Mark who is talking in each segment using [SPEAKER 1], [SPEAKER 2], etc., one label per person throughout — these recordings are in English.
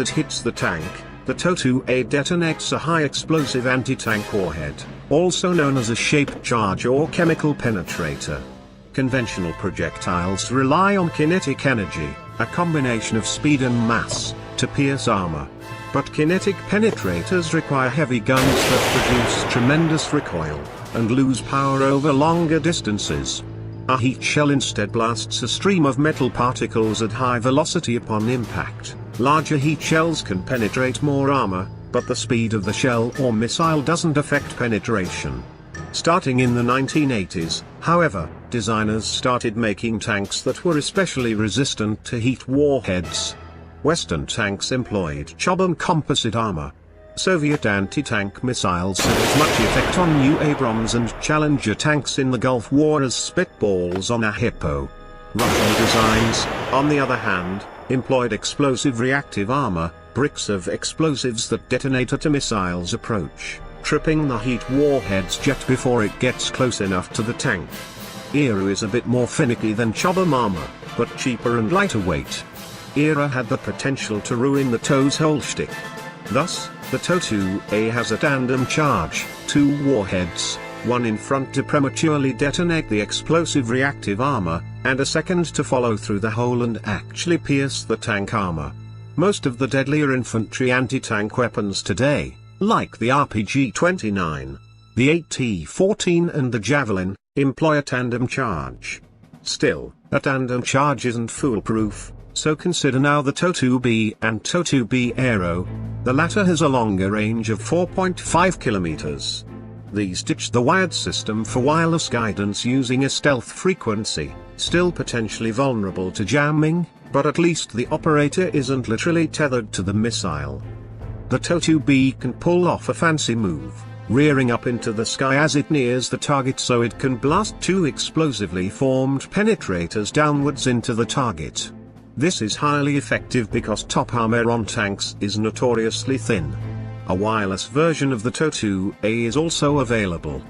[SPEAKER 1] it hits the tank, the TOW-A detonates a high-explosive anti-tank warhead, also known as a shaped charge or chemical penetrator. Conventional projectiles rely on kinetic energy, a combination of speed and mass, to pierce armor. But kinetic penetrators require heavy guns that produce tremendous recoil, and lose power over longer distances. A heat shell instead blasts a stream of metal particles at high velocity upon impact. Larger heat shells can penetrate more armor, but the speed of the shell or missile doesn't affect penetration. Starting in the 1980s, however, designers started making tanks that were especially resistant to heat warheads. Western tanks employed carbon composite armor. Soviet anti-tank missiles had as much effect on new Abrams and Challenger tanks in the Gulf War as spitballs on a hippo. Russian designs, on the other hand, employed explosive reactive armor, bricks of explosives that detonate at a missile's approach, tripping the heat warhead's jet before it gets close enough to the tank. ERA is a bit more finicky than Chobham armor, but cheaper and lighter weight. ERA had the potential to ruin the TOW's whole shtick. Thus, the TOW-A has a tandem charge, 2 warheads, one in front to prematurely detonate the explosive reactive armor, and a second to follow through the hole and actually pierce the tank armor. Most of the deadlier infantry anti-tank weapons today, like the RPG-29, the AT-14 and the Javelin, employ a tandem charge. Still, a tandem charge isn't foolproof. So consider now the TOW-B and TOW-B Aero. The latter has a longer range of 4.5 kilometers. These ditch the wired system for wireless guidance using a stealth frequency, still potentially vulnerable to jamming, but at least the operator isn't literally tethered to the missile. The TOW-B can pull off a fancy move, rearing up into the sky as it nears the target so it can blast 2 explosively formed penetrators downwards into the target. This is highly effective because top armor on tanks is notoriously thin. A wireless version of the TOW-A is also available.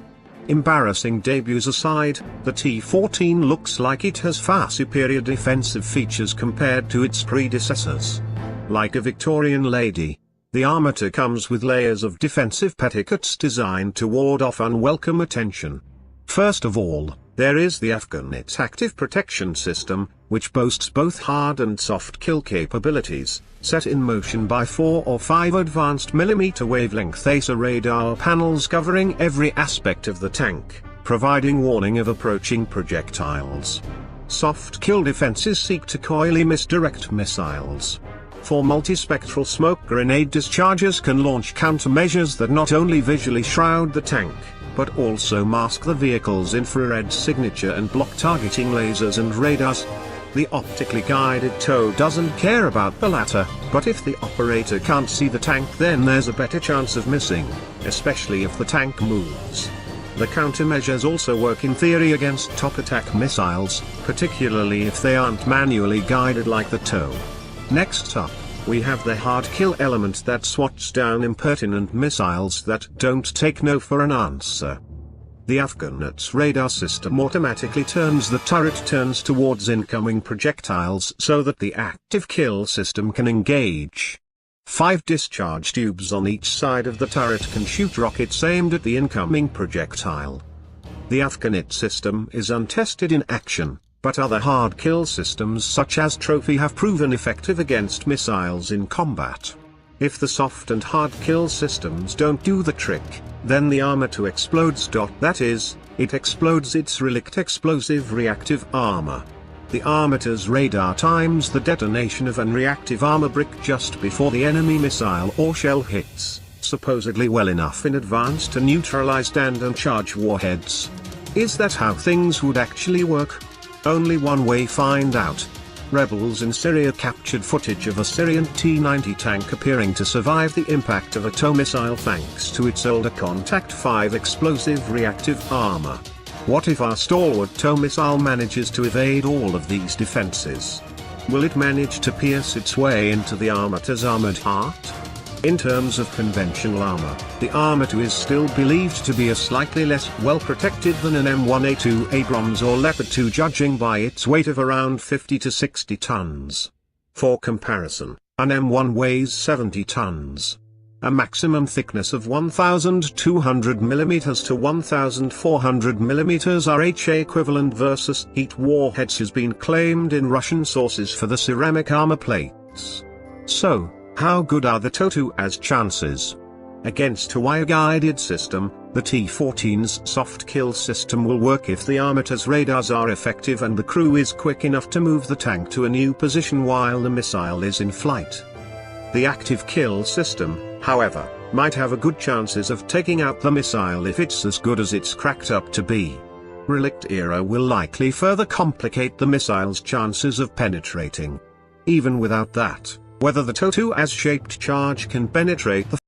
[SPEAKER 1] Embarrassing debuts aside, the T-14 looks like it has far superior defensive features compared to its predecessors. Like a Victorian lady, the Armata comes with layers of defensive petticoats designed to ward off unwelcome attention. First of all, there is the Afghanit's active protection system, which boasts both hard and soft kill capabilities, set in motion by 4 or 5 advanced millimeter wavelength ASA radar panels covering every aspect of the tank, providing warning of approaching projectiles. Soft kill defenses seek to coyly misdirect missiles. 4 multispectral smoke grenade dischargers can launch countermeasures that not only visually shroud the tank, but also mask the vehicle's infrared signature and block targeting lasers and radars. The optically guided TOW doesn't care about the latter, but if the operator can't see the tank then there's a better chance of missing, especially if the tank moves. The countermeasures also work in theory against top attack missiles, particularly if they aren't manually guided like the TOW. Next up, we have the hard kill element that swats down impertinent missiles that don't take no for an answer. The Afghanit's radar system automatically turns the turret towards incoming projectiles so that the active kill system can engage. 5 discharge tubes on each side of the turret can shoot rockets aimed at the incoming projectile. The Afghanit system is untested in action, but other hard kill systems such as Trophy have proven effective against missiles in combat. If the soft and hard kill systems don't do the trick, then the Armata explodes. That is, it explodes its relict explosive reactive armor. The Armata's radar times the detonation of an reactive armor brick just before the enemy missile or shell hits, supposedly well enough in advance to neutralize tandem charge warheads. Is that how things would actually work? Only one way: find out. Rebels in Syria captured footage of a Syrian T-90 tank appearing to survive the impact of a TOW missile thanks to its older Contact 5 explosive reactive armor. What if our stalwart TOW missile manages to evade all of these defenses? Will it manage to pierce its way into the Armata's armored heart? In terms of conventional armor, the Armata is still believed to be a slightly less well-protected than an M1A2 Abrams or Leopard 2, judging by its weight of around 50 to 60 tons. For comparison, An M1 weighs 70 tons. A maximum thickness of 1,200 mm to 1,400 mm RHA equivalent versus heat warheads has been claimed in Russian sources for the ceramic armor plates. So, how good are the TOW-A's chances? Against a wire-guided system, the T-14's soft kill system will work if the Armata's radars are effective and the crew is quick enough to move the tank to a new position while the missile is in flight. The active kill system, however, might have a good chances of taking out the missile if it's as good as it's cracked up to be. Relict era will likely further complicate the missile's chances of penetrating. Even without that, whether the TOW-A's shaped charge can penetrate the